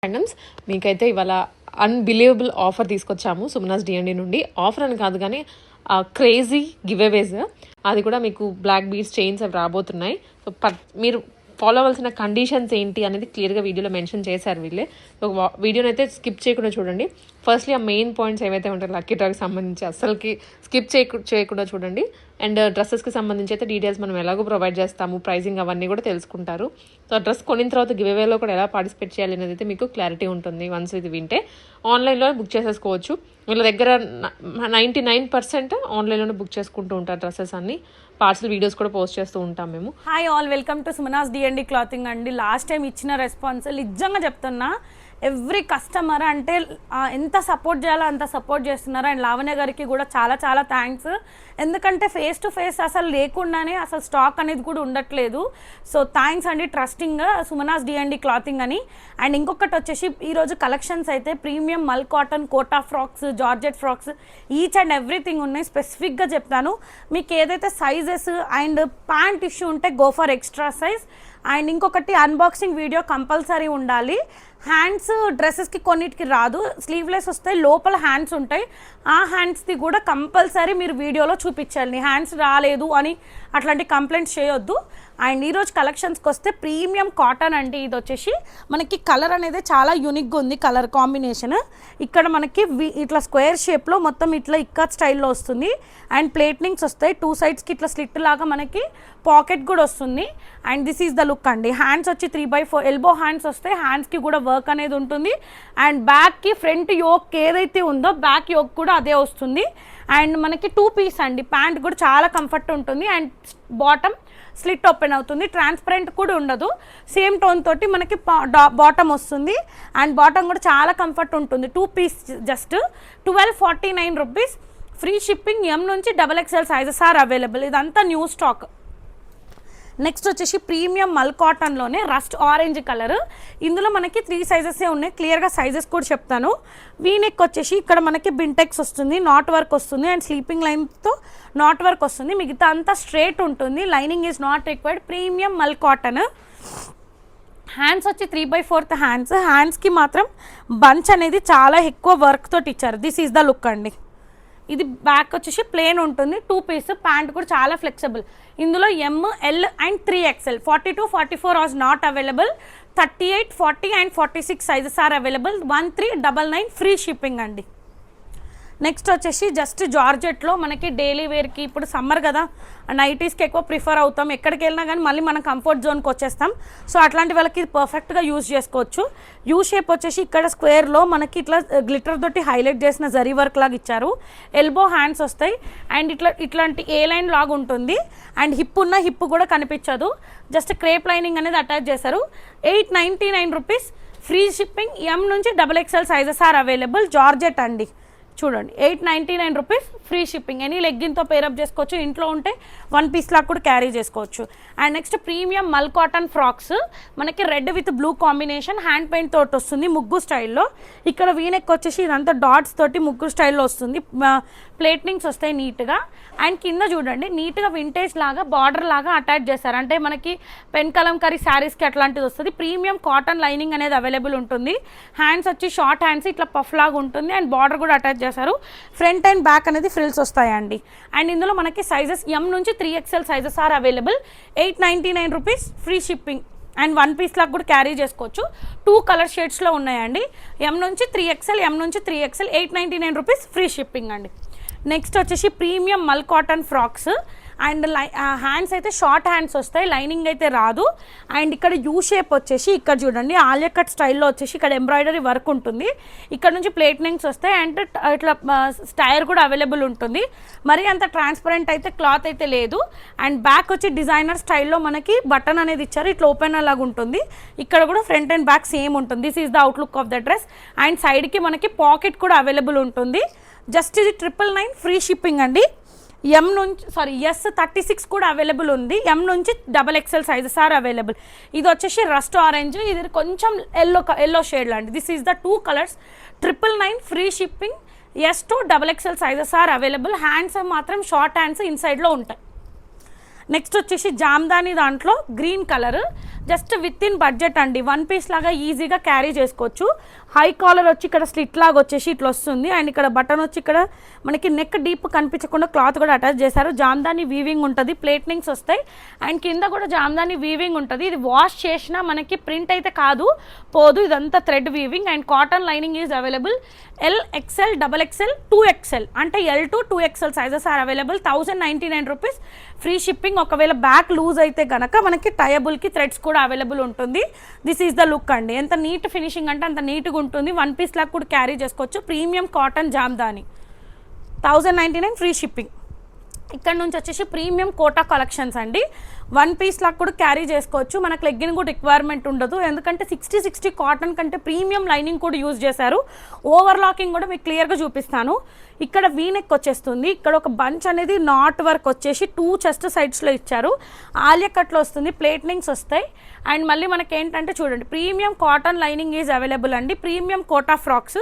Handlooms మీకైతే ఇవాళ unbelievable offer తీసుకొచ్చాము సుమనాస్ డిఎండి నుండి. ఆఫర్ అని కాదు కానీ క్రేజీ గివ్ అవేస్, అది కూడా మీకు బ్లాక్ బీడ్స్ చైన్స్ అవి రాబోతున్నాయి. సో మీరు ఫాలో అవ్వాల్సిన కండిషన్స్ ఏంటి అనేది క్లియర్గా వీడియోలో మెన్షన్ చేశారు వీళ్ళే. సో వీడియోని అయితే స్కిప్ చేయకుండా చూడండి. ఫస్ట్లీ ఆ మెయిన్ పాయింట్స్ ఏవైతే ఉంటాయో లక్కీ డ్రాకి సంబంధించి అస్సలకి స్కిప్ చేయకుండా చూడండి. అండ్ డ్రెస్సెస్కి సంబంధించి అయితే డీటెయిల్స్ మనం ఎలాగో ప్రొవైడ్ చేస్తాము, ప్రైజింగ్ అవన్నీ కూడా తెలుసుకుంటారు. సో ఆ డ్రెస్ కొనిన తర్వాత గివ్ అవేలో కూడా ఎలా పార్టిసిపేట్ చేయాలి అనేది అయితే మీకు క్లారిటీ ఉంటుంది. వన్స్ ఇది వింటే ఆన్లైన్లో బుక్ చేసేసుకోవచ్చు. వీళ్ళ దగ్గర 99% ఆన్లైన్లోనే బుక్ చేసుకుంటూ ఉంటారు డ్రెస్సెస్ అన్ని. పార్సల్ వీడియోస్ కూడా పోస్ట్ చేస్తూ ఉంటాం మేము. Hi all, welcome to Sumanas DMD clothing అండి. లాస్ట్ టైం ఇచ్చిన రెస్పాన్స్ నిజంగా చెప్తున్నా, ఎవ్రీ కస్టమర్ అంటే ఎంత సపోర్ట్ చేయాలో అంత సపోర్ట్ చేస్తున్నారు. అండ్ లావణ్య గారికి కూడా చాలా చాలా థ్యాంక్స్. ఎందుకంటే ఫేస్ టు ఫేస్ అసలు లేకుండానే అసలు స్టాక్ అనేది కూడా ఉండట్లేదు. సో థ్యాంక్స్ అండి ట్రస్టింగ్ సుమనాస్ డిఎండి క్లాతింగ్ అని. అండ్ ఇంకొకటి వచ్చేసి ఈరోజు కలెక్షన్స్ అయితే ప్రీమియం మల్ cotton Kota frocks, georgette frocks, each and everything ఉన్నాయి. స్పెసిఫిక్గా చెప్తాను, మీకు ఏదైతే సైజెస్ అండ్ ప్యాంట్ ఇష్యూ ఉంటే go for extra size. And ఇంకొకటి అన్బాక్సింగ్ వీడియో కంపల్సరీ ఉండాలి. హ్యాండ్స్ డ్రెస్సెస్కి కొన్నిటికి రాదు, స్లీవ్లెస్ వస్తాయి, లోపల హ్యాండ్స్ ఉంటాయి. ఆ హ్యాండ్స్ది కూడా కంపల్సరీ మీరు వీడియోలో చూపించాలి. హ్యాండ్స్ రాలేదు అని అట్లాంటి కంప్లైంట్స్ చేయొద్దు. అండ్ ఈరోజు కలెక్షన్స్కి వస్తే ప్రీమియం కాటన్ అండి. ఇది వచ్చేసి మనకి కలర్ అనేది చాలా యూనిక్గా ఉంది, కలర్ కాంబినేషన్. ఇక్కడ మనకి ఇట్లా స్క్వేర్ షేప్లో మొత్తం ఇట్లా ఇక్కత్ స్టైల్లో వస్తుంది. అండ్ ప్లేట్నింగ్స్ వస్తాయి, 2 సైడ్స్కి ఇట్లా స్లిట్ లాగా మనకి పాకెట్ కూడా వస్తుంది. And this is the look అండి. హ్యాండ్స్ వచ్చి 3/4 ఎల్బో హ్యాండ్స్ వస్తాయి. హ్యాండ్స్కి కూడా వర్క్ అనేది ఉంటుంది. అండ్ బ్యాక్కి ఫ్రంట్ యోక్ ఏదైతే ఉందో బ్యాక్ యోక్ కూడా అదే వస్తుంది. అండ్ మనకి 2 పీస్ అండి. ప్యాంట్ కూడా చాలా కంఫర్ట్ ఉంటుంది. అండ్ బాటమ్ స్లిట్ ఓపెన్ అవుతుంది, ట్రాన్స్పరెంట్ కూడా ఉండదు. సేమ్ టోన్ తోటి మనకి బాటమ్ వస్తుంది. అండ్ బాటమ్ కూడా చాలా కంఫర్ట్ ఉంటుంది. 2 piece just 1249 rupees. Free shipping. M నుంచి XXL సైజెస్ ఆర్ అవైలబుల్. ఇదంతా న్యూ స్టాక్. నెక్స్ట్ వచ్చేసి ప్రీమియం మల్ కాటన్లోనే రస్ట్ ఆరెంజ్ కలర్. ఇందులో మనకి 3 సైజెసే ఉన్నాయి. క్లియర్గా సైజెస్ కూడా చెప్తాను. వీనెక్ వచ్చేసి ఇక్కడ మనకి బింటెక్స్ వస్తుంది, నాట్ వర్క్ వస్తుంది. అండ్ స్లీపింగ్ లైన్తో నాట్ వర్క్ వస్తుంది. మిగతా అంతా స్ట్రేట్ ఉంటుంది. Lining is not required. Premium మల్ కాటన్. హ్యాండ్స్ వచ్చి 3/4 హ్యాండ్స్. హ్యాండ్స్కి మాత్రం బంచ్ అనేది చాలా ఎక్కువ వర్క్ తోటి ఇచ్చారు. దిస్ ఈజ్ ద లుక్ అండి. ఇది బ్యాక్ వచ్చేసి ప్లేన్ ఉంటుంది. 2 పీస్. ప్యాంట్ కూడా చాలా ఫ్లెక్సిబుల్. ఇందులో M, L and 3XL. 42, 44 are not available. 38, 40 and 46 sizes are available. 1399 free shipping అండి. నెక్స్ట్ వచ్చేసి జస్ట్ జార్జెట్లో మనకి డైలీ వేర్కి, ఇప్పుడు సమ్మర్ కదా, నైటీస్కి ఎక్కువ ప్రిఫర్ అవుతాం. ఎక్కడికి వెళ్ళినా కానీ మళ్ళీ మనం కంఫర్ట్ జోన్కి వచ్చేస్తాం. సో అట్లాంటి వాళ్ళకి పర్ఫెక్ట్గా యూజ్ చేసుకోవచ్చు. యూ షేప్ వచ్చేసి ఇక్కడ స్క్వేర్లో మనకి ఇట్లా గ్లిటర్ తోటి హైలైట్ చేసిన జరీ వర్క్ లాగా ఇచ్చారు. ఎల్బో హ్యాండ్స్ వస్తాయి. అండ్ ఇట్లాంటి ఏ లైన్ లాగా ఉంటుంది. అండ్ హిప్ ఉన్న హిప్ కూడా కనిపించదు. జస్ట్ క్రేప్ లైనింగ్ అనేది అటాచ్ చేశారు. 899 రూపీస్ ఫ్రీ షిప్పింగ్. M నుంచి XXL sizes are available. Georgette అండి. చూడండి, 899 రూపీస్ ఫ్రీ షిప్పింగ్. ఎనీ లెగ్గిన్తో పేరప్ చేసుకోవచ్చు. ఇంట్లో ఉంటే 1 పీస్ లాగా కూడా క్యారీ చేసుకోవచ్చు. అండ్ నెక్స్ట్ ప్రీమియం మల్ కాటన్ ఫ్రాక్స్. మనకి red with blue combination. Hand paint తోటి వస్తుంది ముగ్గు స్టైల్లో. ఇక్కడ వీనెక్ వచ్చేసి ఇదంతా డాట్స్ తోటి ముగ్గు స్టైల్లో వస్తుంది. ప్లేట్నింగ్స్ వస్తాయి నీట్గా. అండ్ కింద చూడండి నీట్గా వింటేజ్ లాగా బార్డర్ లాగా అటాచ్ చేస్తారు. అంటే మనకి పెన్ కలంకరీ శారీస్కి అట్లాంటిది వస్తుంది. ప్రీమియం కాటన్ లైనింగ్ అనేది అవైలబుల్ ఉంటుంది. హ్యాండ్స్ వచ్చి షార్ట్ హ్యాండ్స్ ఇట్లా పఫ్ లాగా ఉంటుంది. అండ్ బార్డర్ కూడా అటాచ్ చేశారు. ఫ్రంట్ అండ్ బ్యాక్ అనేది ఫ్రిల్స్ వస్తాయండి. అండ్ ఇందులో మనకి సైజెస్ M నుంచి 3XL sizes are available. 899 rupees free shipping. And 1 piece లాగా కూడా క్యారీ చేసుకోవచ్చు. 2 కలర్ షేడ్స్లో ఉన్నాయండి. M నుంచి 3XL, M నుంచి 3XL. 899 రూపీస్ ఫ్రీ షిప్పింగ్ అండి. నెక్స్ట్ వచ్చేసి ప్రీమియం మల్ కాటన్ ఫ్రాక్స్. అండ్ హ్యాండ్స్ అయితే షార్ట్ హ్యాండ్స్ వస్తాయి, లైనింగ్ అయితే రాదు. అండ్ ఇక్కడ యూ షేప్ వచ్చేసి ఇక్కడ చూడండి ఆలియా కట్ స్టైల్లో వచ్చేసి ఇక్కడ ఎంబ్రాయిడరీ వర్క్ ఉంటుంది. ఇక్కడ నుంచి ప్లేట్నింగ్స్ వస్తాయి. అండ్ ఇట్లా స్టైర్ కూడా అవైలబుల్ ఉంటుంది. మరి అంత ట్రాన్స్పరెంట్ అయితే క్లాత్ అయితే లేదు. అండ్ బ్యాక్ వచ్చి డిజైనర్ స్టైల్లో మనకి బటన్ అనేది ఇచ్చారు. ఇట్లా ఓపెన్ అలాగా ఉంటుంది. ఇక్కడ కూడా ఫ్రంట్ అండ్ బ్యాక్ సేమ్ ఉంటుంది. This is the outlook of the dress. And సైడ్కి మనకి పాకెట్ కూడా అవైలబుల్ ఉంటుంది. జస్ట్ ఇది 999 ఫ్రీ షిప్పింగ్ అండి. S36 కూడా అవైలబుల్ ఉంది. M నుంచి XXL సైజెస్ ఆర్ అవైలబుల్. ఇది వచ్చేసి రస్ట్ ఆరెంజ్, ఇది కొంచెం ఎల్లో షేడ్ లాంటి. This is the 2 colours. 999 free shipping. S to XXL sizes are available. Hands మాత్రం షార్ట్ హ్యాండ్స్ ఇన్సైడ్లో ఉంటాయి. నెక్స్ట్ వచ్చేసి జామ్దాని దాంట్లో green colour. Just with in budget అండి, 1 పీస్ లాగా ఈజీగా క్యారీ చేసుకోవచ్చు. హై కాలర్ వచ్చి ఇక్కడ స్లిట్ లాగా వచ్చేసి ఇట్లా వస్తుంది. అండ్ ఇక్కడ బటన్ వచ్చి ఇక్కడ మనకి నెక్ డీప్ కనిపించకుండా క్లాత్ కూడా అటాచ్ చేశారు. జామ్దాని వీవింగ్ ఉంటుంది, ప్లేట్నింగ్స్ వస్తాయి. అండ్ కింద కూడా జామ్దాని వీవింగ్ ఉంటుంది. ఇది వాష్ చేసినా మనకి ప్రింట్ అయితే కాదు, పోదు. ఇదంతా thread weaving. And cotton lining is available. L, XL, XXL, 2XL అంటే L to 2XL sizes are available. 1099 rupees free shipping. ఒకవేళ బ్యాక్ లూజ్ అయితే కనుక మనకి టయబుల్కి థ్రెడ్స్ కూడా అవైలబుల్ ఉంటుంది. దిస్ ఈజ్ ద లుక్ అండి. ఎంత నీట్ ఫినిషింగ్ అంటే అంత నీట్గా ఉంటుంది. 1 పీస్ లాగా కూడా క్యారీ చేసుకోవచ్చు. Premium cotton Jamdani, 1099 free shipping. ఇక్కడ నుంచి వచ్చేసి ప్రీమియం కోటా కలెక్షన్స్ అండి. 1 పీస్ లాగా కూడా క్యారీ చేసుకోవచ్చు. మనకు లెగ్గిన్ కూడా రిక్వైర్మెంట్ ఉండదు, ఎందుకంటే 60 కాటన్ కంటే ప్రీమియం లైనింగ్ కూడా యూజ్ చేశారు. ఓవర్ లాకింగ్ కూడా మీకు క్లియర్గా చూపిస్తాను. ఇక్కడ వీనెక్ వచ్చేస్తుంది. ఇక్కడ ఒక బంచ్ అనేది నాట్ వర్క్ వచ్చేసి 2 చెస్ట్ సైడ్స్లో ఇచ్చారు. ఆలియా కట్లో వస్తుంది, ప్లేట్నింగ్స్ వస్తాయి. అండ్ మళ్ళీ మనకి ఏంటంటే చూడండి, premium cotton lining is available అండి. Premium Kota frocks.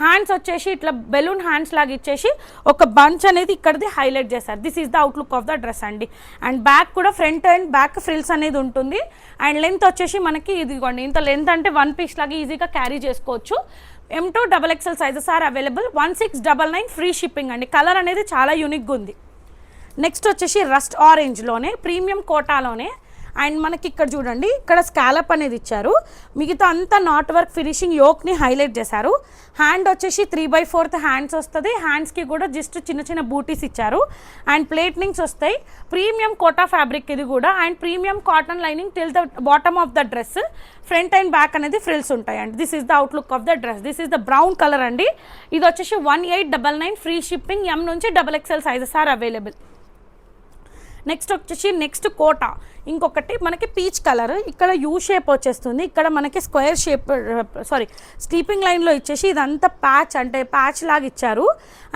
హ్యాండ్స్ వచ్చేసి ఇట్లా బెలూన్ హ్యాండ్స్ లాగా ఇచ్చేసి ఒక బంచ్ అనేది ఇక్కడది హైలైట్ చేశారు. This is the outlook of the dress అండి. అండ్ బ్యాక్ కూడా ఫ్రంట్ అండ్ బ్యాక్ ఫ్రిల్స్ అనేది ఉంటుంది. అండ్ లెంత్ వచ్చేసి మనకి ఇదిగోండి, ఇంత లెంత్ అంటే 1 పీస్ లాగా ఈజీగా క్యారీ చేసుకోవచ్చు. M to XXL sizes are available. 1699 free shipping అండి. కలర్ అనేది చాలా యూనిక్గా ఉంది. నెక్స్ట్ వచ్చేసి రస్ట్ ఆరెంజ్లోనే ప్రీమియం కోటాలోనే. అండ్ మనకి ఇక్కడ చూడండి, ఇక్కడ స్కాలప్ అనేది ఇచ్చారు. మిగతా అంతా నాట్ వర్క్ ఫినిషింగ్ యోక్ని హైలైట్ చేశారు. హ్యాండ్ వచ్చేసి 3/4 హ్యాండ్స్ వస్తుంది. హ్యాండ్స్కి కూడా జస్ట్ చిన్న చిన్న బూటీస్ ఇచ్చారు. అండ్ ప్లేట్నింగ్స్ వస్తాయి. ప్రీమియం కోటా ఫ్యాబ్రిక్ ఇది కూడా. And premium cotton lining till the bottom of the dress. Front and back అనేది ఫ్రిల్స్ ఉంటాయి అండి. This is the outlook of the dress. This is the brown colour అండి. ఇది వచ్చేసి 1899 ఫ్రీ షిప్పింగ్. M నుంచి XXL sizes are available. Next వచ్చేసి next Kota, ఇంకొకటి మనకి పీచ్ కలర్. ఇక్కడ యూ షేప్ వచ్చేస్తుంది. ఇక్కడ మనకి స్క్వేర్ షేప్, స్లీపింగ్ లైన్లో ఇచ్చేసి ఇదంతా ప్యాచ్ అంటే ప్యాచ్ లాగా ఇచ్చారు.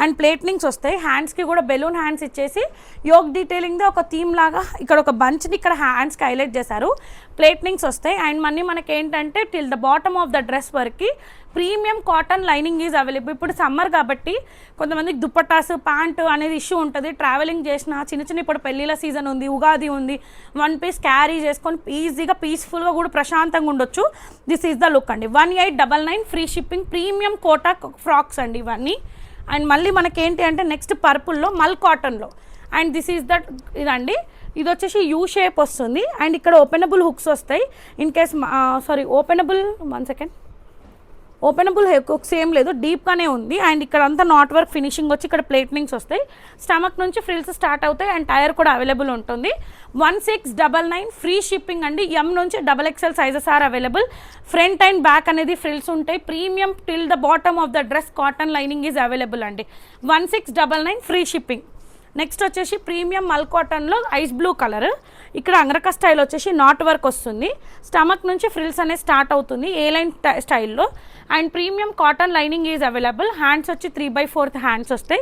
అండ్ ప్లేట్నింగ్స్ వస్తాయి. హ్యాండ్స్కి కూడా బెలూన్ హ్యాండ్స్ ఇచ్చేసి యోక్ డీటెయిలింగ్ది ఒక థీమ్ లాగా ఇక్కడ ఒక బంచ్ని ఇక్కడ హ్యాండ్స్కి హైలైట్ చేశారు. ప్లేట్నింగ్స్ వస్తాయి. అండ్ మళ్ళీ మనకి ఏంటంటే till the bottom of the dress వరకు premium cotton lining is available. ఇప్పుడు సమ్మర్ కాబట్టి కొంతమందికి దుప్పటాస్ ప్యాంటు అనేది ఇష్యూ ఉంటుంది. ట్రావెలింగ్ చేసిన చిన్న ఇప్పుడు పెళ్ళిళ్ళ సీజన్ ఉంది, ఉగాది ఉంది, 1 పీస్ క్యారీ చేసుకొని ఈజీగా పీస్ఫుల్గా కూడా ప్రశాంతంగా ఉండొచ్చు. దిస్ ఈజ్ ద లుక్ అండి. 1899 free shipping. Premium Kota frocks అండి ఇవన్నీ. అండ్ మళ్ళీ మనకి ఏంటి అంటే నెక్స్ట్ పర్పుల్లో మల్ కాటన్లో. అండ్ దిస్ ఈజ్ దట్ ఇదండి. ఇది వచ్చేసి యూ షేప్ వస్తుంది. అండ్ ఇక్కడ ఓపెనబుల్ హుక్స్ వస్తాయి. ఇన్ కేస్ ఓపెనబుల్ హుక్స్ ఏం లేదు, డీప్గానే ఉంది. అండ్ ఇక్కడ అంతా నాట్ వర్క్ ఫినిషింగ్ వచ్చి ఇక్కడ ప్లేట్నింగ్స్ వస్తాయి. స్టమక్ నుంచి ఫ్రిల్స్ స్టార్ట్ అవుతాయి. అండ్ టైర్ కూడా అవైలబుల్ ఉంటుంది. 1699 ఫ్రీ షిప్పింగ్ అండి. M నుంచి XXL sizes are available. Front and back అనేది ఫ్రిల్స్ ఉంటాయి. Premium till the bottom of the dress cotton lining is available అండి. 1699 ఫ్రీ షిప్పింగ్. నెక్స్ట్ వచ్చేసి ప్రీమియం మల్ కాటన్లో ఐస్ బ్లూ కలర్. ఇక్కడ అంగరక స్టైల్ వచ్చేసి నాట్ వర్క్ వస్తుంది. స్టమక్ నుంచి ఫ్రిల్స్ అనేది స్టార్ట్ అవుతుంది ఏ లైన్ స్టైల్లో. And premium cotton lining is available. Hands వచ్చి 3/4 హ్యాండ్స్ వస్తాయి.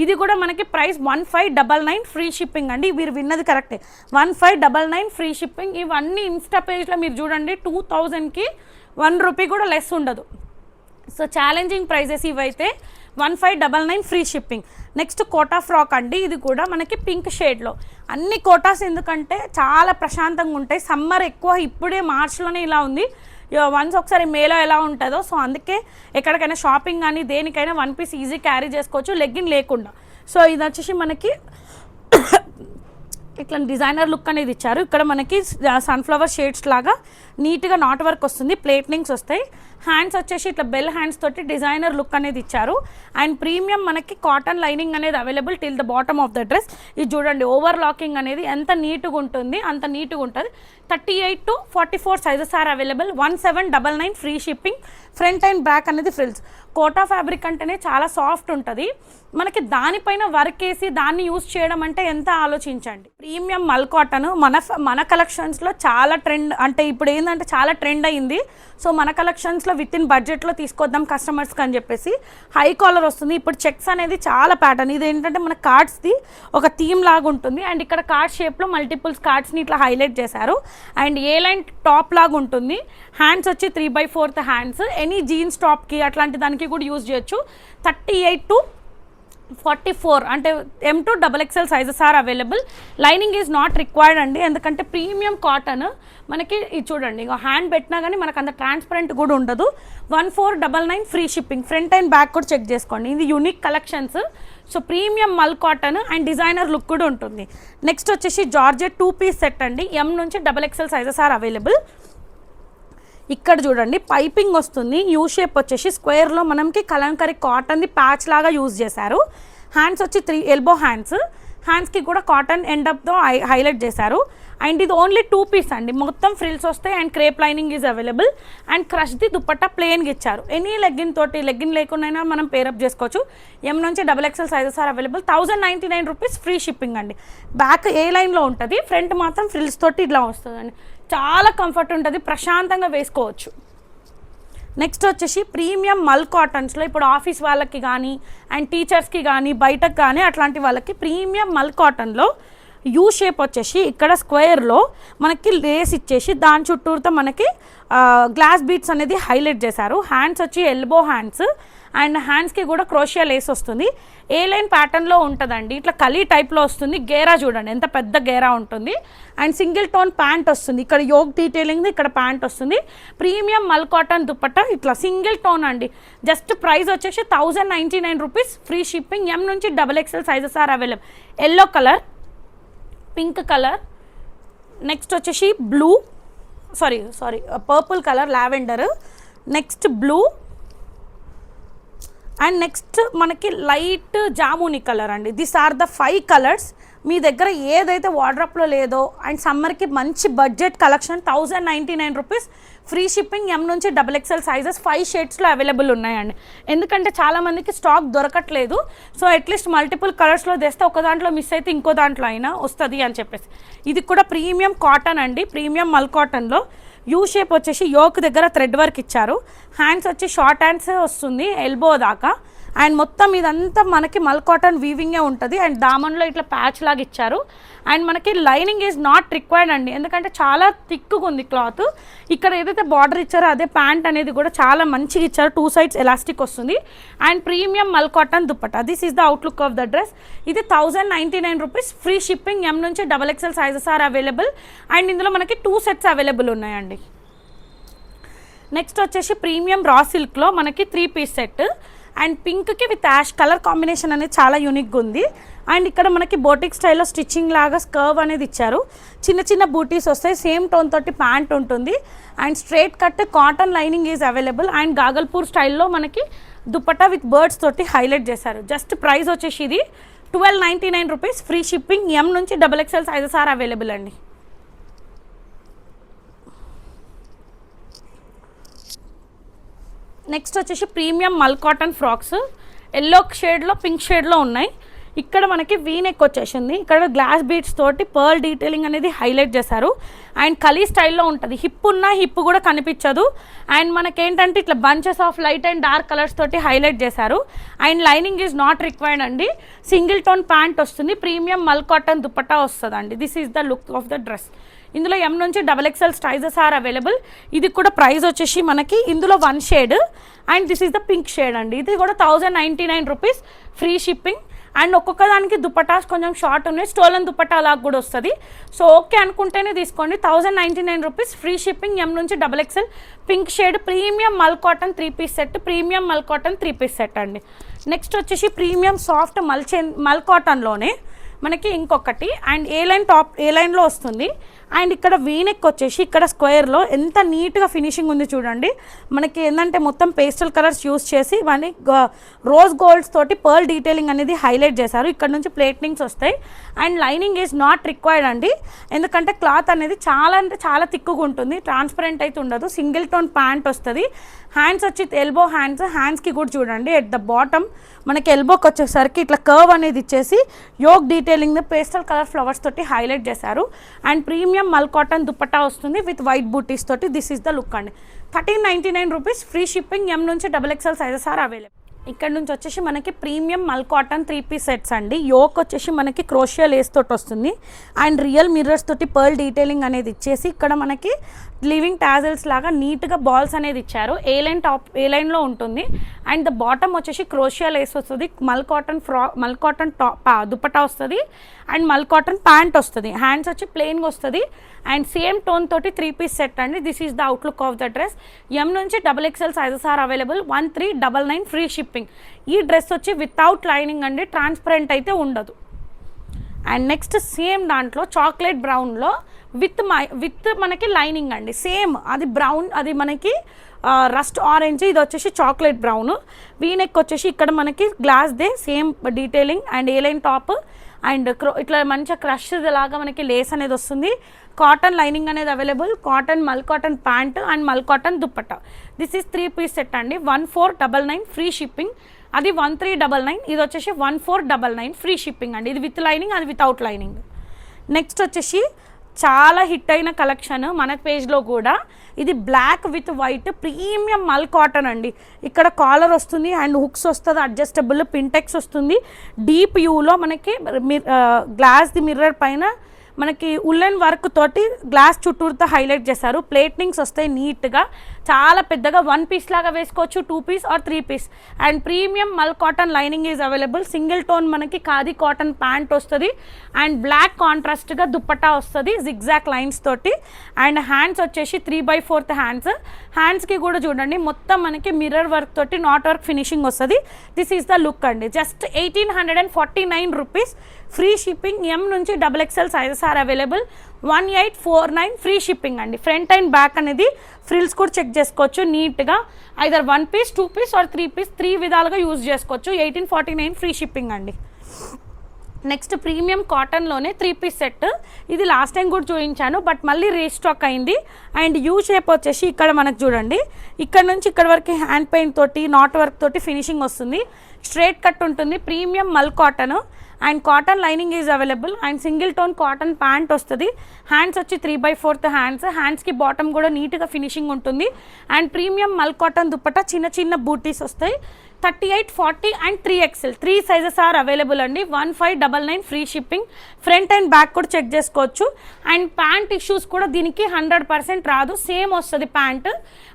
ఇది కూడా మనకి ప్రైస్ 1599 ఫ్రీ షిప్పింగ్ అండి. మీరు విన్నది కరెక్టే, 1599 ఫ్రీ షిప్పింగ్. ఇవన్నీ ఇన్స్టా పేజ్లో మీరు చూడండి, 2000కి 1 రూపీ కూడా లెస్ ఉండదు. సో ఛాలెంజింగ్ ప్రైజెస్ ఇవైతే. 1599 free shipping. Next Kota frock అండి. ఇది కూడా మనకి పింక్ షేడ్లో. అన్ని కోటాస్ ఎందుకంటే చాలా ప్రశాంతంగా ఉంటాయి. సమ్మర్ ఎక్కువ ఇప్పుడే మార్చ్లోనే ఇలా ఉంది, వన్స్ ఒకసారి మేలో ఎలా ఉంటుందో. సో అందుకే ఎక్కడికైనా షాపింగ్ కానీ దేనికైనా 1 పీస్ ఈజీ క్యారీ చేసుకోవచ్చు లెగ్గిన్ లేకుండా. సో ఇది వచ్చేసి మనకి ఇట్లా డిజైనర్ లుక్ అనేది ఇచ్చారు. ఇక్కడ మనకి సన్ఫ్లవర్ షేడ్స్ లాగా నీట్గా నాట్ వర్క్ వస్తుంది. ప్లేట్నింగ్స్ వస్తాయి. హ్యాండ్స్ వచ్చేసి ఇట్లా బెల్ హ్యాండ్స్ తోటి డిజైనర్ లుక్ అనేది ఇచ్చారు. అండ్ ప్రీమియం మనకి కాటన్ లైనింగ్ అనేది available till the bottom of the dress. ఇది చూడండి, ఓవర్ లాకింగ్ అనేది ఎంత నీట్గా ఉంటుంది అంత నీట్గా ఉంటుంది. 38 to 44 sizes are available. 1799 free shipping. Front and back అనేది ఫ్రిల్స్. కోటా ఫ్యాబ్రిక్ అంటేనే చాలా సాఫ్ట్ ఉంటుంది. మనకి దానిపైన వర్క్ వేసి దాన్ని యూజ్ చేయడం అంటే ఎంత ఆలోచించండి. ప్రీమియం మల్ కాటన్ మన కలెక్షన్స్లో చాలా ట్రెండ్, అంటే ఇప్పుడు ఏంటంటే చాలా ట్రెండ్ అయింది. సో మన కలెక్షన్స్లో విత్ ఇన్ బడ్జెట్లో తీసుకొద్దాం కస్టమర్స్కి అని చెప్పేసి హై కాలర్ వస్తుంది. ఇప్పుడు చెక్స్ అనేది చాలా ప్యాటర్న్. ఇది ఏంటంటే మన కార్డ్స్ది ఒక థీమ్ లాగా ఉంటుంది. అండ్ ఇక్కడ కార్డ్ షేప్లో మల్టిపుల్స్ కార్డ్స్ని ఇట్లా హైలైట్ చేశారు. అండ్ ఏ లైన్ టాప్ లాగా ఉంటుంది. హ్యాండ్స్ వచ్చి 3/4 హ్యాండ్స్. ఎనీ జీన్స్ టాప్కి అట్లాంటి దానికి కూడా యూజ్ చేయొచ్చు. 38 to 44 అంటే M2 XXL sizes are available. Lining is not required అండి, ఎందుకంటే ప్రీమియం కాటన్ మనకి ఇది చూడండి, ఇక హ్యాండ్ పెట్టినా కానీ మనకు అంత ట్రాన్స్పరెంట్ కూడా ఉండదు. 1499 free shipping. Front and back కూడా చెక్ చేసుకోండి, ఇది యూనిక్ కలెక్షన్స్. సో ప్రీమియం మల్ కాటన్ అండ్ డిజైనర్ లుక్ కూడా ఉంటుంది. నెక్స్ట్ వచ్చేసి జార్జెట్ 2 పీస్ సెట్ అండి, M నుంచి XXL సైజెస్ ఆర్ అవైలబుల్. ఇక్కడ చూడండి పైపింగ్ వస్తుంది, యూ షేప్ వచ్చేసి స్క్వేర్లో మనకి కలంకరీ కాటన్ది ప్యాచ్ లాగా యూజ్ చేశారు. హ్యాండ్స్ వచ్చి 3 ఎల్బో హ్యాండ్స్కి కూడా కాటన్ ఎండప్తో హైలైట్ చేశారు. అండ్ ఇది ఓన్లీ 2 పీస్ అండి, మొత్తం ఫ్రిల్స్ వస్తాయి and crepe lining is available. And క్రష్ది దుపట్టా ప్లెయిన్గా ఇచ్చారు. ఎనీ లెగ్గిన్ తోటి, లెగ్గిన్ లేకుండా మనం పేరప్ చేసుకోవచ్చు. M నుంచి XXL sizes are available. 1099 rupees free shipping అండి. బ్యాక్ ఏ లైన్లో ఉంటుంది, ఫ్రంట్ మాత్రం ఫ్రిల్స్ తోటి ఇట్లా వస్తుందండి. చాలా కంఫర్ట్ ఉంటుంది, ప్రశాంతంగా వేసుకోవచ్చు. నెక్స్ట్ వచ్చేసి ప్రీమియం మల్ కాటన్స్లో ఇప్పుడు ఆఫీస్ వాళ్ళకి కానీ అండ్ టీచర్స్కి కానీ బయటకు కానీ అట్లాంటి వాళ్ళకి ప్రీమియం మల్ కాటన్లో యూ షేప్ వచ్చేసి ఇక్కడ స్క్వేర్లో మనకి లేస్ ఇచ్చేసి దాని చుట్టూతో మనకి గ్లాస్ బీట్స్ అనేది హైలైట్ చేశారు. హ్యాండ్స్ వచ్చి ఎల్బో హ్యాండ్స్ అండ్ హ్యాండ్స్కి కూడా క్రోషియా లేస్ వస్తుంది. ఏ లైన్ ప్యాటర్న్లో ఉంటుందండి, ఇట్లా కలీ టైప్లో వస్తుంది. గేరా చూడండి ఎంత పెద్ద గేరా ఉంటుంది. అండ్ సింగిల్ టోన్ ప్యాంట్ వస్తుంది, ఇక్కడ యోగ్ డీటెయిలింగ్, ఇక్కడ ప్యాంట్ వస్తుంది. ప్రీమియం మల్ కాటన్ దుపట్టా ఇట్లా సింగిల్ టోన్ అండి. జస్ట్ ప్రైస్ వచ్చేసి 1099 రూపీస్ ఫ్రీ షిప్పింగ్. M నుంచి XXL sizes are available. Yellow colour, pink colour, next వచ్చేసి blue sorry purple colour, lavender, next blue and next మనకి లైట్ జాముని కలర్ అండి. This are the 5 colours. మీ దగ్గర ఏదైతే వార్డ్రోబ్లో లేదో అండ్ సమ్మర్కి మంచి budget collection 1099 rupees free shipping. M నుంచి XXL సైజెస్ 5 షేడ్స్లో అవైలబుల్ ఉన్నాయండి. ఎందుకంటే చాలామందికి స్టాక్ దొరకట్లేదు. సో అట్లీస్ట్ మల్టిపుల్ కలర్స్లో తెస్తే ఒక దాంట్లో మిస్ అయితే ఇంకో దాంట్లో అయినా వస్తుంది అని చెప్పేసి. ఇది కూడా ప్రీమియం కాటన్ అండి, ప్రీమియం మల్ కాటన్లో యూ షేప్ వచ్చేసి యోక్ దగ్గర థ్రెడ్ వర్క్ ఇచ్చారు. హ్యాండ్స్ వచ్చి షార్ట్ హ్యాండ్స్ వస్తుంది ఎల్బో దాకా. అండ్ మొత్తం ఇదంతా మనకి మల్ కాటన్ వీవింగే ఉంటుంది. అండ్ దామన్లో ఇట్లా ప్యాచ్ లాగా ఇచ్చారు. అండ్ మనకి లైనింగ్ ఈజ్ నాట్ రిక్వైర్డ్ అండి, ఎందుకంటే చాలా థిక్గా ఉంది క్లాత్. ఇక్కడ ఏదైతే బార్డర్ ఇచ్చారో అదే ప్యాంట్ అనేది కూడా చాలా మంచిగా ఇచ్చారు. 2 సైడ్స్ ఎలాస్టిక్ వస్తుంది. అండ్ ప్రీమియం మల్ cotton dupatta. This is the outlook of the dress. ఇది 1099 రూపీస్ ఫ్రీ షిప్పింగ్. M నుంచి XXL sizes are available. And ఇందులో మనకి 2 సెట్స్ అవైలబుల్ ఉన్నాయండి. నెక్స్ట్ వచ్చేసి ప్రీమియం రా సిల్క్లో మనకి 3 పీస్ సెట్ అండ్ పింక్కి విత్ యాష్ కలర్ కాంబినేషన్ అనేది చాలా యూనిక్గా ఉంది. అండ్ ఇక్కడ మనకి బోటిక్ స్టైల్లో స్టిచ్చింగ్ లాగా స్కర్వ్ అనేది ఇచ్చారు. చిన్న చిన్న బూటీస్ వస్తాయి, సేమ్ టోన్ తోటి ప్యాంట్ ఉంటుంది. And straight cut cotton lining is available. And Bhagalpur స్టైల్లో మనకి దుపట్టా విత్ బర్డ్స్ తోటి హైలైట్ చేశారు. జస్ట్ ప్రైస్ వచ్చేసి ఇది 1299 రూపీస్ ఫ్రీ షిప్పింగ్. M నుంచి XXL సైజెస్ ఆర్ అవైలబుల్ అండి. నెక్స్ట్ వచ్చేసి ప్రీమియం మల్ కాటన్ ఫ్రాక్స్ ఎల్లో షేడ్లో పింక్ షేడ్లో ఉన్నాయి. ఇక్కడ మనకి వీనెక్ వచ్చేసింది, ఇక్కడ గ్లాస్ బీడ్స్ తోటి పర్ల్ డీటెయిలింగ్ అనేది హైలైట్ చేశారు. అండ్ కలీ స్టైల్లో ఉంటుంది, హిప్ ఉన్న హిప్ కూడా కనిపించదు. అండ్ మనకేంటంటే ఇట్లా bunches of light and dark colours తోటి హైలైట్ చేశారు. And lining is not required అండి. సింగిల్ టోన్ ప్యాంట్ వస్తుంది, ప్రీమియం మల్ కాటన్ దుపట్టా వస్తుంది అండి. This is the look of the dress. ఇందులో M నుంచి XXL సైజెస్ ఆర్ అవైలబుల్. ఇది కూడా ప్రైస్ వచ్చేసి మనకి ఇందులో 1 shade and this is the pink shade అండి. ఇది కూడా 1099 రూపీస్ ఫ్రీ షిప్పింగ్. అండ్ ఒక్కొక్క దానికి దుపట్టాస్ కొంచెం షార్ట్ ఉన్నాయి, స్టోలన్ దుపట్టా అలా కూడా వస్తుంది. సో ఓకే అనుకుంటేనే తీసుకోండి. 1099 రూపీస్ ఫ్రీ షిప్పింగ్. M నుంచి XXL పింక్ షేడ్ ప్రీమియం మల్ కాటన్ 3 పీస్ సెట్, ప్రీమియం మల్ కాటన్ 3 పీస్ సెట్ అండి. నెక్స్ట్ వచ్చేసి ప్రీమియం సాఫ్ట్ మల్ కాటన్లోనే మనకి ఇంకొకటి అండ్ ఏ లైన్లో వస్తుంది. అండ్ ఇక్కడ వీనెక్ వచ్చేసి ఇక్కడ స్క్వేర్లో ఎంత నీట్గా ఫినిషింగ్ ఉంది చూడండి. మనకి ఏంటంటే మొత్తం పేస్టల్ కలర్స్ యూస్ చేసి మన రోజ్ గోల్డ్స్ తోటి పర్ల్ డీటెయిలింగ్ అనేది హైలైట్ చేశారు. ఇక్కడ నుంచి ప్లేట్నింగ్స్ వస్తాయి. And lining is not required అండి, ఎందుకంటే క్లాత్ అనేది చాలా అంటే చాలా థిక్గా ఉంటుంది, ట్రాన్స్పరెంట్ అయితే ఉండదు. సింగిల్ టోన్ ప్యాంట్ వస్తుంది. హ్యాండ్స్ వచ్చి ఎల్బో హ్యాండ్స్కి కూడా చూడండి ఎట్ ద బాటమ్ మనకి ఎల్బోకి వచ్చేసరికి ఇట్లా కర్వ్ అనేది ఇచ్చేసి yoke detailing pastel colour flowers తోటి హైలైట్ చేశారు. అండ్ ప్రీమియం మల్ కాటన్ దుపట్టా వస్తుంది విత్ వైట్ బూటీస్ తోటి. దిస్ ఈస్ ద లుక్ అండి. 1399 రూపీస్ ఫ్రీ షిప్పింగ్. M నుంచి XXL సైజెస్ ఆర్ అవైలబుల్. ఇక్కడ నుంచి వచ్చేసి మనకి ప్రీమియం మల్ కాటన్ 3 పీస్ సెట్స్ అండి. యోక్ వచ్చేసి మనకి క్రోషియా లేస్ తోటి వస్తుంది. అండ్ రియల్ మిర్రర్స్ తోటి పర్ల్ డీటెయిలింగ్ అనేది ఇచ్చేసి ఇక్కడ మనకి లివింగ్ టాజల్స్ లాగా నీట్గా బాల్స్ అనేది ఇచ్చారు. ఏ లైన్లో ఉంటుంది. అండ్ ద బాటమ్ వచ్చేసి క్రోషియా లేస్ వస్తుంది, మల్ కాటన్ దుపట్టా వస్తుంది అండ్ మల్ కాటన్ ప్యాంట్ వస్తుంది. హ్యాండ్స్ వచ్చి ప్లెయిన్గా వస్తుంది అండ్ సేమ్ టోన్ తోటి 3-piece సెట్ అండి. This is the outlook of the dress. M నుంచి XXL sizes are available. 1399 free shipping. ఈ డ్రెస్ వచ్చి వితౌట్ లైనింగ్ అండి, ట్రాన్స్పరెంట్ అయితే ఉండదు. అండ్ నెక్స్ట్ సేమ్ దాంట్లో చాక్లెట్ బ్రౌన్లో విత్ మనకి లైనింగ్ అండి. సేమ్ అది బ్రౌన్, అది మనకి రస్ట్ ఆరెంజ్, ఇది వచ్చేసి చాక్లెట్ బ్రౌన్. వీనెక్ వచ్చేసి ఇక్కడ మనకి గ్లాస్దే same detailing and A line top and ఇట్లా మంచిగా క్రష్ లాగా మనకి లేస్ అనేది వస్తుంది. కాటన్ లైనింగ్ అనేది అవైలబుల్. కాటన్ మల్ కాటన్ ప్యాంట్ అండ్ మల్ cotton dupatta. This is 3-piece set అండి. 1499 ఫ్రీ షిప్పింగ్. అది 1399. ఇది వచ్చేసి 1499 ఫ్రీ షిప్పింగ్ అండి. ఇది విత్ లైనింగ్, అది వితౌట్ లైనింగ్. నెక్స్ట్ వచ్చేసి చాలా హిట్ అయిన కలెక్షన్ మన పేజ్లో కూడా. ఇది బ్లాక్ విత్ వైట్ ప్రీమియం మల్ కాటన్ అండి. ఇక్కడ కాలర్ వస్తుంది అండ్ హుక్స్ వస్తుంది, అడ్జస్టబుల్ పింటెక్స్ వస్తుంది. డీప్ యూలో మనకి గ్లాస్ది మిర్రర్ పైన మనకి ఉల్లెన్ వర్క్ తోటి గ్లాస్ చుట్టూరుతో హైలైట్ చేశారు. ప్లేట్నింగ్స్ వస్తాయి నీట్గా, చాలా పెద్దగా 1-piece లాగా వేసుకోవచ్చు, 2-piece ఆర్ 3-piece. అండ్ ప్రీమియం మల్ cotton lining is available. Single tone మనకి ఖాదీ కాటన్ ప్యాంట్ వస్తుంది అండ్ బ్లాక్ కాంట్రాస్ట్గా దుప్పట్టా వస్తుంది జిగ్జాక్ లైన్స్ తోటి. అండ్ హ్యాండ్స్ వచ్చేసి 3/4 హ్యాండ్స్. హ్యాండ్స్కి కూడా చూడండి మొత్తం మనకి మిర్రర్ వర్క్ తోటి నాట్ వర్క్ ఫినిషింగ్ వస్తుంది. దిస్ ఈస్ ద లుక్ అండి. Just 1849 rupees free shipping. M నుంచి XXL sizes are available. 1849 free shipping అండి. ఫ్రంట్ అండ్ బ్యాక్ అనేది ఫ్రిల్స్ కూడా చెక్ చేసుకోవచ్చు నీట్గా. Either 1-piece, 2-piece or 3-piece 3 విధాలుగా యూజ్ చేసుకోవచ్చు. 1849 ఫ్రీ షిప్పింగ్ అండి. నెక్స్ట్ ప్రీమియం కాటన్లోనే 3-piece సెట్. ఇది లాస్ట్ టైం కూడా చూపించాను బట్ మళ్ళీ రీస్టాక్ అయింది. అండ్ యూ షేప్ వచ్చేసి ఇక్కడ మనకు చూడండి, ఇక్కడ నుంచి ఇక్కడ వరకు హ్యాండ్ పెయింట్ తోటి నాట్ వర్క్ తోటి ఫినిషింగ్ వస్తుంది. స్ట్రేట్ కట్ ఉంటుంది. ప్రీమియం మల్ cotton and cotton lining is available. And single tone cotton pant వస్తుంది. హ్యాండ్స్ వచ్చి 3/4 హ్యాండ్స్. హ్యాండ్స్కి బాటమ్ కూడా నీట్గా ఫినిషింగ్ ఉంటుంది. అండ్ ప్రీమియం మల్ కాటన్ దుప్పట్టా చిన్న చిన్న బూటీస్ వస్తాయి. 38, 40 and 3XL 3 sizes are available అండి. 1599 free shipping. Front and back కూడా చెక్ చేసుకోవచ్చు. అండ్ ప్యాంట్ ఇష్యూస్ కూడా దీనికి 100% రాదు, సేమ్ వస్తుంది ప్యాంట్.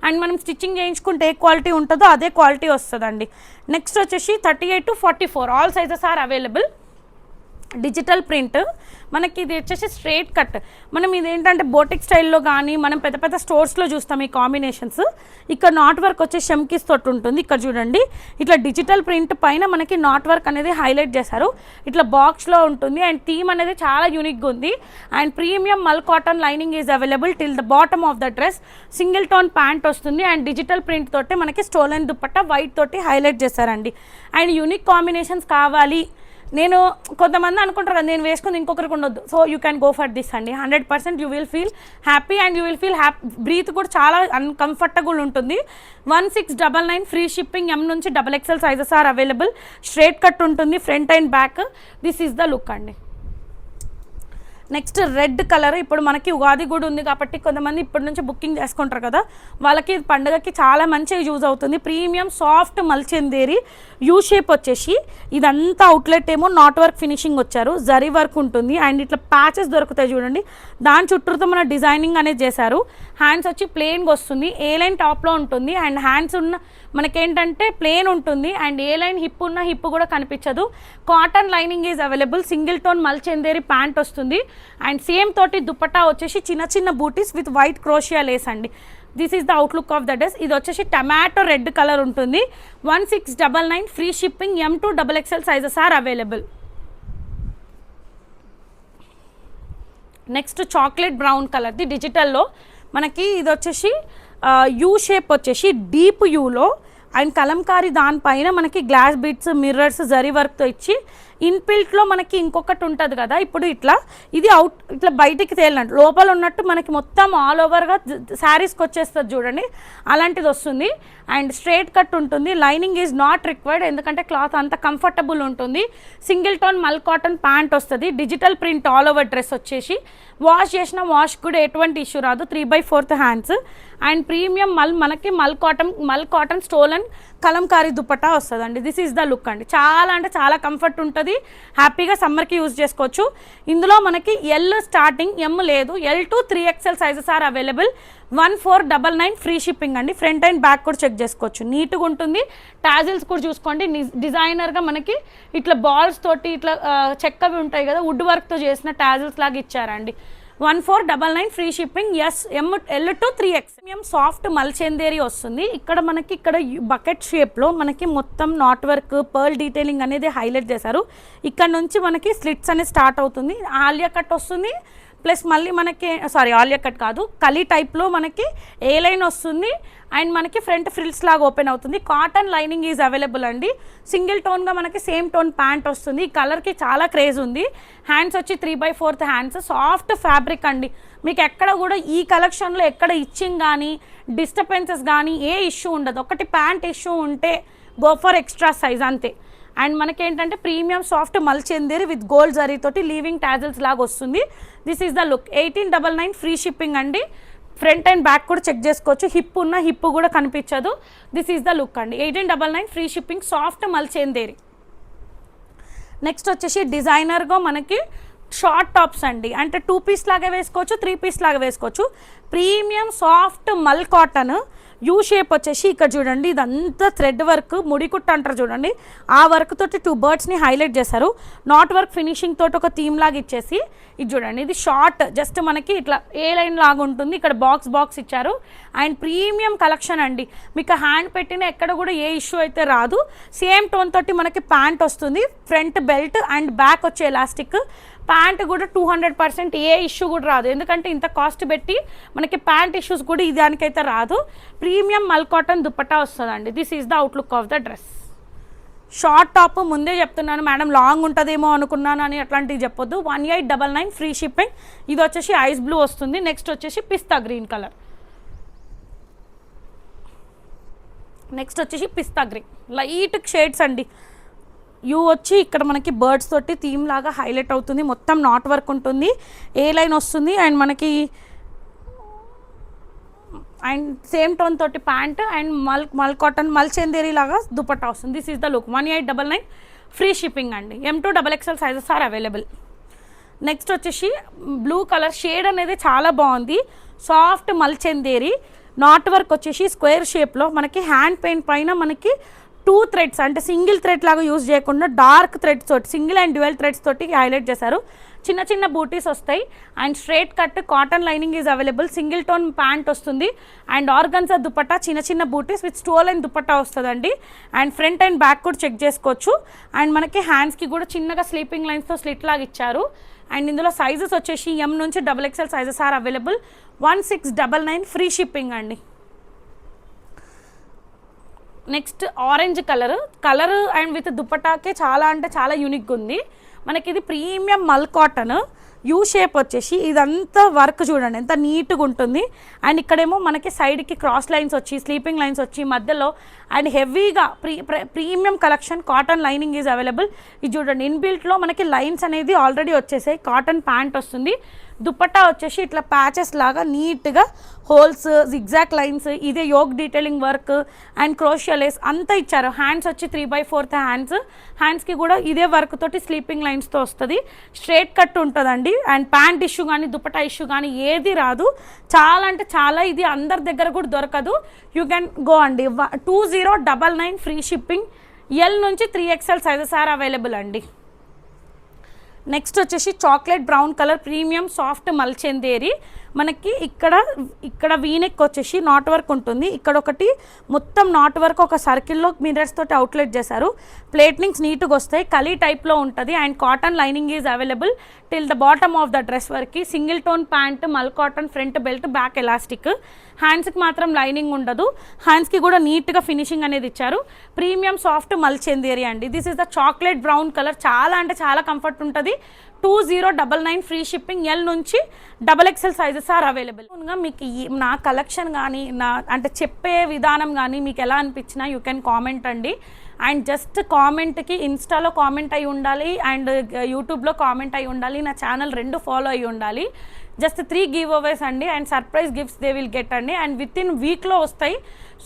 అండ్ మనం స్టిచ్చింగ్ చేయించుకుంటే ఏ క్వాలిటీ ఉంటుందో అదే క్వాలిటీ వస్తుందండి. నెక్స్ట్ వచ్చేసి 38 to 44 all sizes are available. Digital print మనకి ఇది వచ్చేసి స్ట్రేట్ కట్. మనం ఇదేంటంటే బోటిక్ స్టైల్లో కానీ మనం పెద్ద పెద్ద స్టోర్స్లో చూస్తాం ఈ కాంబినేషన్స్. ఇక్కడ నాట్ వర్క్ వచ్చి షెమ్కీస్ తోటి ఉంటుంది. ఇక్కడ చూడండి ఇట్లా డిజిటల్ ప్రింట్ పైన మనకి నాట్ వర్క్ అనేది హైలైట్ చేశారు. ఇట్లా బాక్స్లో ఉంటుంది అండ్ థీమ్ అనేది చాలా యూనిక్గా ఉంది. అండ్ ప్రీమియం మల్ cotton lining is available till the bottom of the dress. Single tone pant వస్తుంది అండ్ డిజిటల్ ప్రింట్ తోటి మనకి స్టోలెన్ దుప్పట్టా వైట్ తోటి హైలైట్ చేశారండి. అండ్ యూనిక్ కాంబినేషన్స్ కావాలి, నేను కొంతమంది అనుకుంటారు కదా నేను వేసుకుని ఇంకొకరికి ఉండొద్దు, so you can go for this అండి. 100% you will feel happy and you will feel breathe కూడా చాలా అన్కంఫర్టబుల్ ఉంటుంది. 1699 ఫ్రీ షిప్పింగ్. ఎం నుంచి XXL sizes are available. Straight cut ఉంటుంది front and back. This is the look అండి. Next red colour. ఇప్పుడు మనకి ఉగాది కూడా ఉంది కాబట్టి కొంతమంది ఇప్పటి నుంచి బుకింగ్ చేసుకుంటారు కదా, వాళ్ళకి పండుగకి చాలా మంచిగా యూజ్ అవుతుంది. ప్రీమియం సాఫ్ట్ మల్చెందేరి యూ షేప్ వచ్చేసి ఇదంతా అవుట్లెట్ ఏమో నాట్ వర్క్ ఫినిషింగ్ వచ్చారు, జరీ వర్క్ ఉంటుంది అండ్ ఇట్లా ప్యాచెస్ దొరుకుతాయి చూడండి, దాని చుట్టూతో మన డిజైనింగ్ అనేది చేశారు. హ్యాండ్స్ వచ్చి ప్లెయిన్గా వస్తుంది, ఏ లైన్ టాప్లో ఉంటుంది అండ్ హ్యాండ్స్ ఉన్న మనకేంటంటే ప్లెయిన్ ఉంటుంది అండ్ ఏ లైన్ హిప్ ఉన్న హిప్ కూడా కనిపించదు. Cotton lining is available. Single tone మల్చెందేరి ప్యాంట్ వస్తుంది అండ్ సేమ్ తోటి దుపట్టా వచ్చేసి చిన్న చిన్న బూటీస్ విత్ వైట్ క్రోషియా లేస్ అండి. This is the outlook of the dress. ఇది వచ్చేసి టమాటో రెడ్ కలర్ ఉంటుంది. 1699 free shipping. M to XXL sizes are available. Next chocolate brown కలర్ది డిజిటల్లో మనకి ఇది వచ్చేసి యూ షేప్ వచ్చేసి డీప్ యూలో అండ్ కలంకారీ దానిపైన మనకి గ్లాస్ బీడ్స్ మిర్రర్స్ జరీ వర్క్తో ఇచ్చి ఇన్పిల్ట్లో మనకి ఇంకొకటి ఉంటుంది కదా, ఇప్పుడు ఇట్లా ఇది అవుట్ ఇట్లా బయటికి తేలినట్టు లోపల ఉన్నట్టు మనకి మొత్తం ఆల్ ఓవర్గా శారీస్కి వచ్చేస్తుంది చూడండి, అలాంటిది వస్తుంది. అండ్ స్ట్రేట్ కట్ ఉంటుంది. లైనింగ్ ఈజ్ నాట్ రిక్వైర్డ్ ఎందుకంటే క్లాత్ అంత కంఫర్టబుల్ ఉంటుంది. సింగిల్ టోన్ మల్ కాటన్ ప్యాంట్ వస్తుంది. Digital print all over dress వచ్చేసి వాష్ చేసిన వాష్ కూడా ఎటువంటి ఇష్యూ రాదు. 3/4 హ్యాండ్స్ అండ్ ప్రీమియం మనకి మల్ కాటన్ స్టోలన్ కలంకారీ దుపట్టా వస్తుందండి. దిస్ ఈజ్ ద లుక్ అండి. చాలా అంటే చాలా కంఫర్ట్ ఉంటుంది, హ్యాపీగా సమ్మర్కి యూజ్ చేసుకోవచ్చు. ఇందులో మనకి ఎల్ స్టార్టింగ్, ఎమ్ లేదు, L to 3XL sizes are available. 1499 free shipping అండి. ఫ్రంట్ అండ్ బ్యాక్ కూడా చెక్ చేసుకోవచ్చు, నీట్గా ఉంటుంది. టాజిల్స్ కూడా చూసుకోండి, డిజైనర్గా మనకి ఇట్లా బాల్స్ తోటి ఇట్లా చెక్కవి ఉంటాయి కదా, వుడ్ వర్క్తో చేసిన టాజిల్స్ లాగా ఇచ్చారండి. 1499 free shipping. L to 3X. Soft మల్చందేరి వస్తుంది. ఇక్కడ మనకి బకెట్ షేప్లో మనకి మొత్తం నాట్ వర్క్, పర్ల్ డీటెయిలింగ్ అనేది హైలైట్ చేశారు. ఇక్కడ నుంచి మనకి స్లిట్స్ అనేది స్టార్ట్ అవుతుంది. ఆలియా కట్ వస్తుంది, ప్లస్ మళ్ళీ మనకి ఆలియా కట్ కాదు, కలీ టైప్లో మనకి ఏ లైన్ వస్తుంది. అండ్ మనకి ఫ్రంట్ ఫ్రిల్స్ లాగా ఓపెన్ అవుతుంది. కాటన్ లైనింగ్ ఈజ్ అవైలబుల్ అండి. సింగిల్ టోన్గా మనకి సేమ్ టోన్ ప్యాంట్ వస్తుంది. ఈ కలర్కి చాలా క్రేజ్ ఉంది. హ్యాండ్స్ వచ్చి 3/4 హ్యాండ్స్, సాఫ్ట్ ఫ్యాబ్రిక్ అండి. మీకు ఎక్కడ కూడా ఈ కలెక్షన్లో ఎక్కడ ఇచ్చింగ్ కానీ డిస్టర్బెన్సెస్ కానీ ఏ ఇష్యూ ఉండదు. ఒకటి ప్యాంట్ ఇష్యూ ఉంటే గో ఫర్ ఎక్స్ట్రా సైజ్ అంతే. అండ్ మనకేంటంటే ప్రీమియం సాఫ్ట్ మల్చందేరి విత్ గోల్డ్ జరీ తోటి లీవింగ్ టాజిల్స్ లాగా వస్తుంది. This is the look. 1899 free shipping అండి. ఫ్రంట్ అండ్ బ్యాక్ కూడా చెక్ చేసుకోవచ్చు, హిప్ కూడా కనిపించదు. దిస్ ఈజ్ ద లుక్ అండి. 1899 ఫ్రీ షిప్పింగ్, సాఫ్ట్ మల్చందేరి. నెక్స్ట్ వచ్చేసి డిజైనర్గా మనకి షార్ట్ టాప్స్ అండి. అంటే 2 పీస్ లాగా వేసుకోవచ్చు, 3 పీస్ లాగా వేసుకోవచ్చు. ప్రీమియం సాఫ్ట్ మల్ కాటన్, యూ షేప్ వచ్చేసి ఇక్కడ చూడండి, ఇదంతా థ్రెడ్ వర్క్, ముడికుట్ట అంటారు చూడండి, ఆ వర్క్ తోటి 2 బర్డ్స్ని హైలైట్ చేశారు. నాట్ వర్క్ ఫినిషింగ్ తోటి ఒక థీమ్ లాగా ఇచ్చేసి, ఇది చూడండి, ఇది షార్ట్ జస్ట్ మనకి ఇట్లా ఏ లైన్ లాగా ఉంటుంది. ఇక్కడ బాక్స్ ఇచ్చారు. అండ్ ప్రీమియం కలెక్షన్ అండి. మీకు హ్యాండ్ పెట్టిన ఎక్కడ కూడా ఏ ఇష్యూ అయితే రాదు. సేమ్ టోన్ తోటి మనకి ప్యాంట్ వస్తుంది, ఫ్రంట్ బెల్ట్ అండ్ బ్యాక్ వచ్చే ఎలాస్టిక్. ప్యాంట్ కూడా 200% ఏ ఇష్యూ కూడా రాదు, ఎందుకంటే ఇంత కాస్ట్ పెట్టి మనకి ప్యాంట్ ఇష్యూస్ కూడా దానికైతే రాదు. ప్రీమియం మల్ కాటన్ దుపట్టా వస్తుందండి. This is the outlook of the dress. Short top ముందే చెప్తున్నాను మేడం, లాంగ్ ఉంటుందేమో అనుకున్నాను అని అట్లాంటివి చెప్పొద్దు. 1899 ఫ్రీ షిప్పింగ్. ఇది వచ్చేసి ఐస్ బ్లూ వస్తుంది. నెక్స్ట్ వచ్చేసి పిస్తా గ్రీన్ కలర్. నెక్స్ట్ వచ్చేసి పిస్తా గ్రీన్, లైట్ షేడ్స్ అండి. యూ వచ్చి ఇక్కడ మనకి బర్డ్స్ తోటి థీమ్ లాగా హైలైట్ అవుతుంది. మొత్తం నాట్ వర్క్ ఉంటుంది, ఏ లైన్ వస్తుంది. అండ్ మనకి అండ్ సేమ్ టోన్ తోటి ప్యాంట్ అండ్ మల్ కాటన్ మల్చందేరి లాగా దుపట్టా వస్తుంది. This is the look. 1899 free shipping అండి. M to XXL sizes are available. Next వచ్చేసి బ్లూ కలర్ షేడ్ అనేది చాలా బాగుంది. సాఫ్ట్ మల్చందేరి, నాట్ వర్క్ వచ్చేసి స్క్వేర్ షేప్లో మనకి హ్యాండ్ పెయింట్ పైన మనకి 2 థ్రెడ్స్, అంటే సింగిల్ థ్రెడ్ లాగా యూజ్ చేయకుండా డార్క్ థ్రెడ్స్ తోటి, సింగిల్ అండ్ డ్యూయల్ థ్రెడ్స్ తోటి హైలైట్ చేశారు. చిన్న బూటీస్ వస్తాయి. And straight cut cotton lining is available. Single tone pant వస్తుంది. అండ్ ఆర్గన్జా దుపట్టా, చిన్న బూటీస్ విత్ స్టోల్ అండ్ దుపట్టా వస్తుందండి. అండ్ ఫ్రంట్ అండ్ బ్యాక్ కూడా చెక్ చేసుకోవచ్చు. అండ్ మనకి హ్యాండ్స్కి కూడా చిన్నగా స్లీపింగ్ లైన్స్తో స్లిట్ లాగా ఇచ్చారు. అండ్ ఇందులో సైజెస్ వచ్చేసి M నుంచి XXL sizes are available. 1699 free shipping అండి. Next orange colour and with దుపట్టాకే చాలా అంటే చాలా యూనిక్గా ఉంది. మనకి ఇది ప్రీమియం మల్ కాటన్, యూ షేప్ వచ్చేసి ఇదంతా వర్క్ చూడండి ఎంత నీట్గా ఉంటుంది. అండ్ ఇక్కడేమో మనకి సైడ్కి క్రాస్ లైన్స్ వచ్చి స్లీపింగ్ లైన్స్ వచ్చి మధ్యలో అండ్ హెవీగా premium collection cotton lining is available. ఇది చూడండి, ఇన్బిల్ట్లో మనకి లైన్స్ అనేది ఆల్రెడీ వచ్చేసాయి. కాటన్ ప్యాంట్ వస్తుంది. దుపట్టా వచ్చేసి ఇట్లా ప్యాచెస్ లాగా నీట్గా హోల్స్, జిగ్జాక్ లైన్స్, ఇదే yoke detailing work and crochet lace అంతా ఇచ్చారు. హ్యాండ్స్ వచ్చి 3/4 హ్యాండ్స్కి కూడా ఇదే వర్క్ తోటి స్లీపింగ్ లైన్స్తో వస్తుంది. స్ట్రైట్ కట్ ఉంటుందండి. అండ్ ప్యాంట్ ఇష్యూ కానీ దుపట్టా ఇష్యూ కానీ ఏది రాదు. చాలా అంటే చాలా, ఇది అందరి దగ్గర కూడా దొరకదు. యూ కెన్ గో అండి. 2099 ఫ్రీ షిప్పింగ్. L నుంచి 3XL సైజెస్ ఆర్ అవైలబుల్ అండి. నెక్స్ట్ వచ్చేసి chocolate brown colour premium soft మల్చందేరి. మనకి ఇక్కడ వీనెక్ వచ్చేసి నాట్ వర్క్ ఉంటుంది. ఇక్కడ ఒకటి మొత్తం నాట్ వర్క్ ఒక సర్కిల్లో మిర్రర్స్ తోటి అవుట్లెట్ చేశారు. ప్లేట్నింగ్స్ నీట్గా వస్తాయి. కలీ టైప్లో ఉంటుంది. And cotton lining is available till the bottom of the dress వరకు. సింగిల్ టోన్ ప్యాంట్, మల్ cotton, front belt, back elastic. హ్యాండ్స్కి మాత్రం లైనింగ్ ఉండదు. హ్యాండ్స్కి కూడా నీట్గా ఫినిషింగ్ అనేది ఇచ్చారు. ప్రీమియం సాఫ్ట్ మల్చందేరి అండి. This is the chocolate brown colour. చాలా అంటే చాలా కంఫర్ట్ ఉంటుంది. 2099 ఫ్రీ షిప్పింగ్. ఎల్ నుంచి XXL సైజెస్ ఆర్ అవైలబుల్. మీకు నా కలెక్షన్ కానీ అంటే చెప్పే విధానం కానీ మీకు ఎలా అనిపించినా యూ కెన్ కామెంట్ అండి. అండ్ జస్ట్ కామెంట్కి ఇన్స్టాలో కామెంట్ అయి ఉండాలి అండ్ యూట్యూబ్లో కామెంట్ అయి ఉండాలి. నా ఛానల్ 2 ఫాలో అయి ఉండాలి. జస్ట్ 3 గివ్ అవేస్ అండి and surprise gifts they will get అండి. అండ్ విత్ ఇన్ వీక్లో వస్తాయి.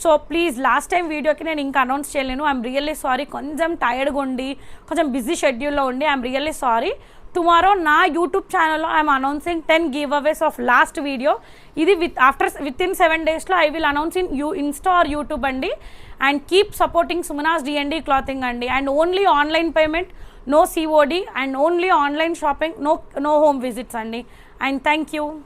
సో ప్లీజ్ లాస్ట్ టైం వీడియోకి నేను ఇంకా అనౌన్స్ చేయలేను. I'm really sorry. కొంచెం టైర్డ్గా ఉండి కొంచెం బిజీ షెడ్యూల్లో ఉండి ఐఎమ్ రియల్లీ సారీ. టుమారో నా యూట్యూబ్ ఛానల్లో I'm announcing 10 giveaways of last video. ఇది విత్ ఇన్ 7 డేస్లో I will announce in insta or YouTube అండి. అండ్ కీప్ సపోర్టింగ్ సుమనాస్ D&D క్లాతింగ్ అండి. And only online payment, no COD and only online shopping, no home visits అండి. And thank you.